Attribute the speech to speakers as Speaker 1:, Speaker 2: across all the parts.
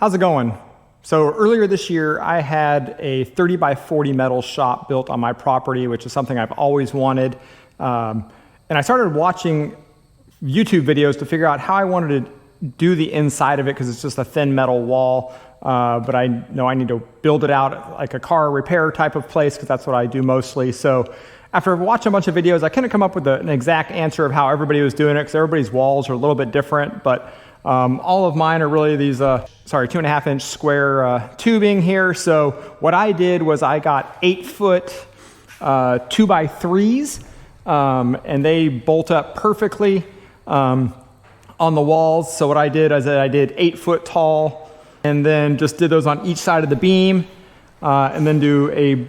Speaker 1: How's it going? So earlier this year, I had a 30 by 40 metal shop built on my property, which is something I've always wanted. And I started watching YouTube videos to figure out how I wanted to do the inside of it because it's just a thin metal wall. But I know I need to build it out like a car repair type of place because that's what I do mostly. So after watching a bunch of videos, I couldn't come up with an exact answer of how everybody was doing it because everybody's walls are a little bit different. But all of mine are really these, 2.5 inch square tubing here. So what I did was I got 8-foot 2x3s, and they bolt up perfectly on the walls. So what I did is I did 8-foot tall, and then just did those on each side of the beam, and then do a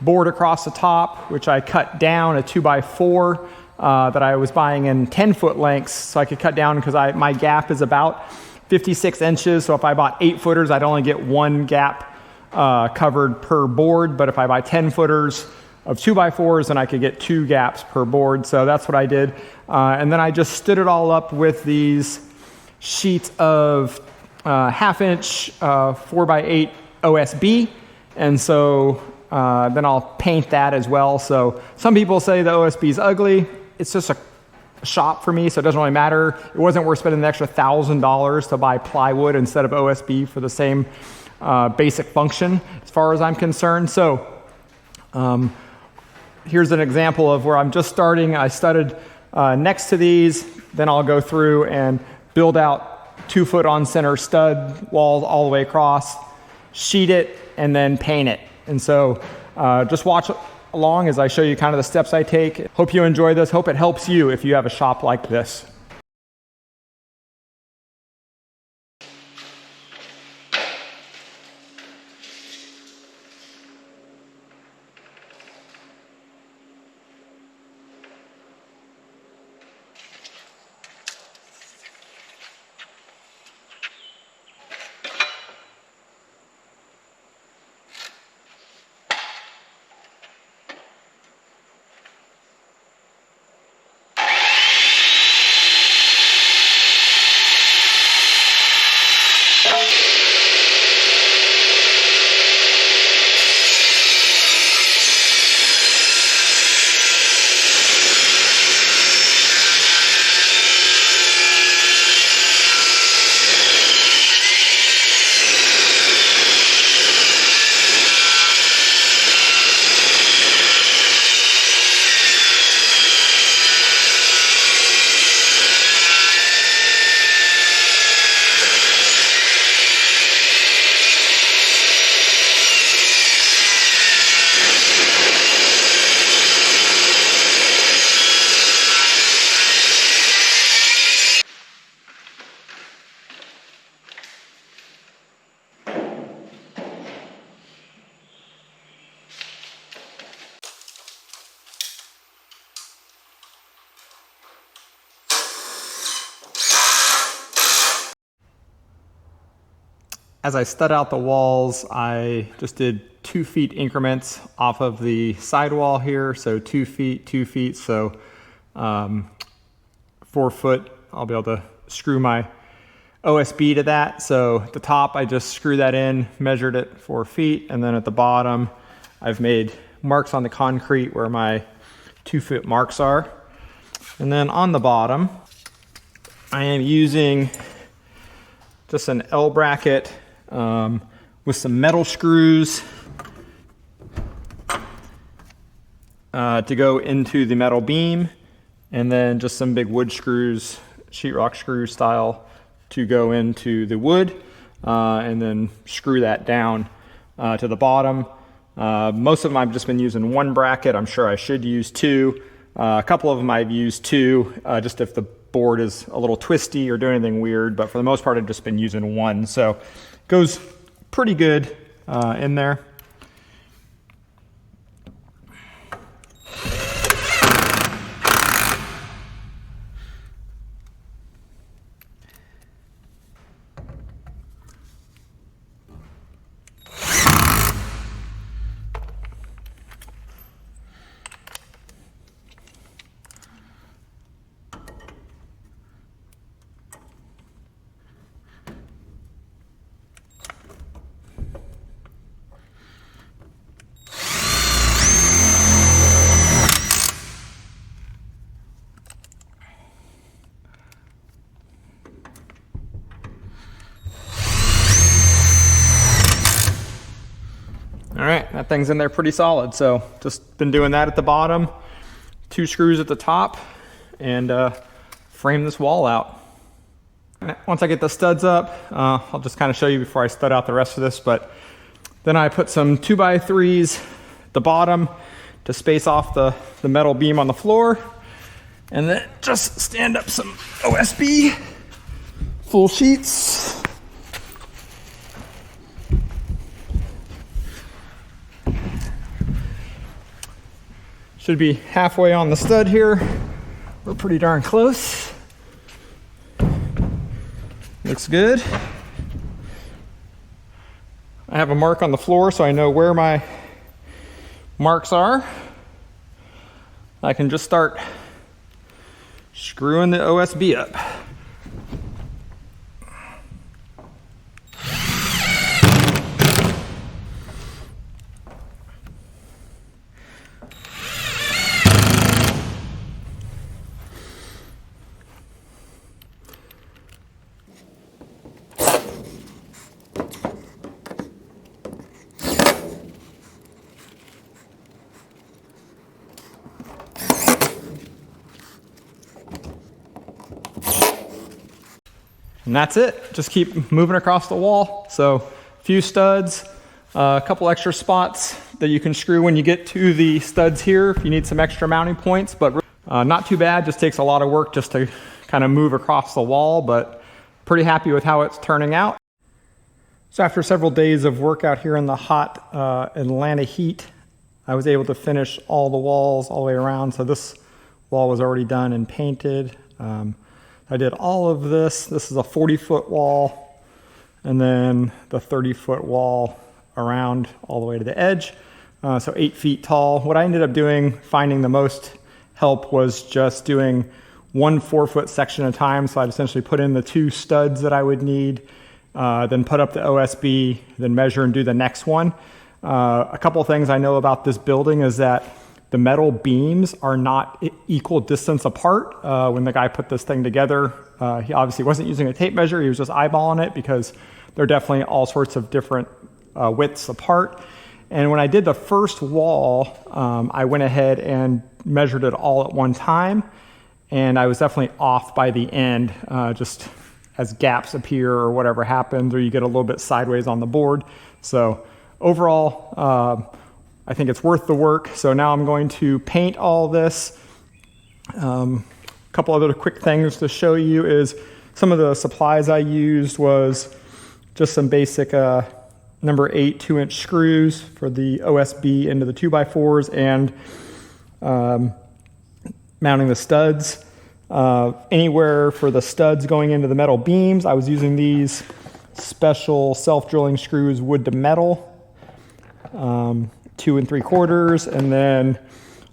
Speaker 1: board across the top, which I cut down a 2x4. That I was buying in 10-foot lengths, so I could cut down because my gap is about 56 inches. So if I bought 8-footers, I'd only get one gap covered per board. But if I buy 10-footers of 2x4s, then I could get 2 gaps per board. So that's what I did. And then I just stood it all up with these sheets of 1/2 inch 4x8 OSB. And so then I'll paint that as well. So some people say the OSB is ugly. It's just a shop for me, so it doesn't really matter. It wasn't worth spending an extra $1,000 to buy plywood instead of OSB for the same basic function, as far as I'm concerned. So here's an example of where I'm just starting. I studded next to these, then I'll go through and build out 2-foot on center stud walls all the way across, sheet it, and then paint it. And so just watch along as I show you kind of the steps I take. Hope you enjoy this. Hope it helps you if you have a shop like this. As I stud out the walls, I just did 2 feet increments off of the sidewall here. So 2 feet, 2 feet. So 4 foot, I'll be able to screw my OSB to that. So at the top, I just screw that in, measured it 4 feet. And then at the bottom, I've made marks on the concrete where my 2-foot marks are. And then on the bottom, I am using just an L bracket with some metal screws to go into the metal beam, and then just some big wood screws, sheetrock screw style, to go into the wood, and then screw that down to the bottom. Most of them I've just been using 1 bracket. I'm sure I should use 2. A couple of them I've used 2, just if the board is a little twisty or doing anything weird, but for the most part I've just been using 1. So it goes pretty good in there. All right, that thing's in there pretty solid. So just been doing that at the bottom, 2 screws at the top, and frame this wall out. Once I get the studs up, I'll just kind of show you before I stud out the rest of this, but then I put some 2x3s at the bottom to space off the metal beam on the floor, and then just stand up some OSB full sheets. Should be halfway on the stud here. We're pretty darn close. Looks good. I have a mark on the floor so I know where my marks are. I can just start screwing the OSB up. And that's it. Just keep moving across the wall. So a few studs, a couple extra spots that you can screw when you get to the studs here if you need some extra mounting points, but not too bad. Just takes a lot of work just to kind of move across the wall, but pretty happy with how it's turning out. So after several days of work out here in the hot Atlanta heat, I was able to finish all the walls all the way around. So this wall was already done and painted. I did all of this. This is a 40-foot wall, and then the 30-foot wall around all the way to the edge. So 8 feet tall. What I ended up doing, finding the most help, was just doing 1 4-foot section at a time. So I'd essentially put in the 2 studs that I would need, then put up the OSB, then measure and do the next one. A couple of things I know about this building is that the metal beams are not equal distance apart. When the guy put this thing together, he obviously wasn't using a tape measure. He was just eyeballing it because they're definitely all sorts of different widths apart. And when I did the first wall, I went ahead and measured it all at one time. And I was definitely off by the end, just as gaps appear or whatever happens, or you get a little bit sideways on the board. So overall, I think it's worth the work. So now I'm going to paint all this. A couple other quick things to show you is some of the supplies I used was just some basic number 8 2-inch screws for the OSB into the 2x4s and mounting the studs. Anywhere for the studs going into the metal beams, I was using these special self-drilling screws, wood to metal. 2 3/4, and then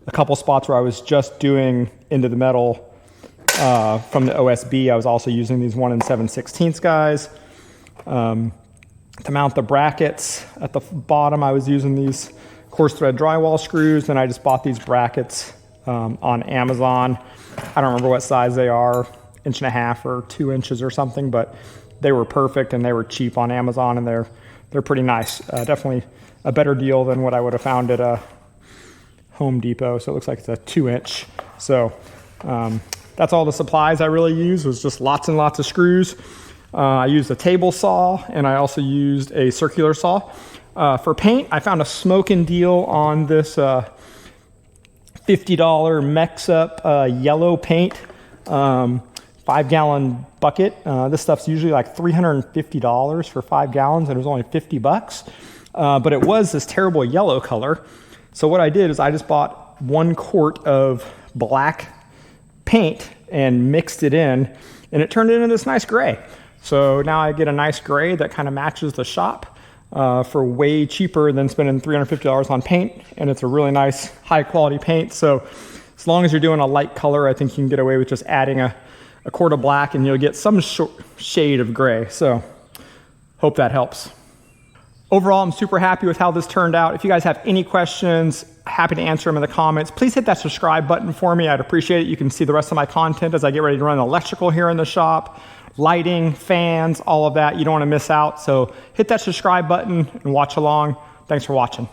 Speaker 1: a couple spots where I was just doing into the metal from the OSB. I was also using these 1 7/16 guys. To mount the brackets at the bottom, I was using these coarse thread drywall screws, and I just bought these brackets on Amazon. I don't remember what size they are, 1.5 or 2 inches or something, but they were perfect and they were cheap on Amazon, and they're pretty nice. Definitely a better deal than what I would have found at a Home Depot. So it looks like it's a 2-inch. So that's all the supplies I really used, was just lots and lots of screws. I used a table saw, and I also used a circular saw. For paint, I found a smoking deal on this $50 Mix-Up yellow paint, 5-gallon bucket. This stuff's usually like $350 for 5 gallons, and it was only $50. But it was this terrible yellow color. So what I did is I just bought 1 quart of black paint and mixed it in, and it turned into this nice gray. So now I get a nice gray that kind of matches the shop for way cheaper than spending $350 on paint, and it's a really nice high quality paint. So as long as you're doing a light color, I think you can get away with just adding a quart of black and you'll get some shade of gray. So hope that helps. Overall, I'm super happy with how this turned out. If you guys have any questions, happy to answer them in the comments. Please hit that subscribe button for me. I'd appreciate it. You can see the rest of my content as I get ready to run electrical here in the shop, lighting, fans, all of that. You don't want to miss out. So hit that subscribe button and watch along. Thanks for watching.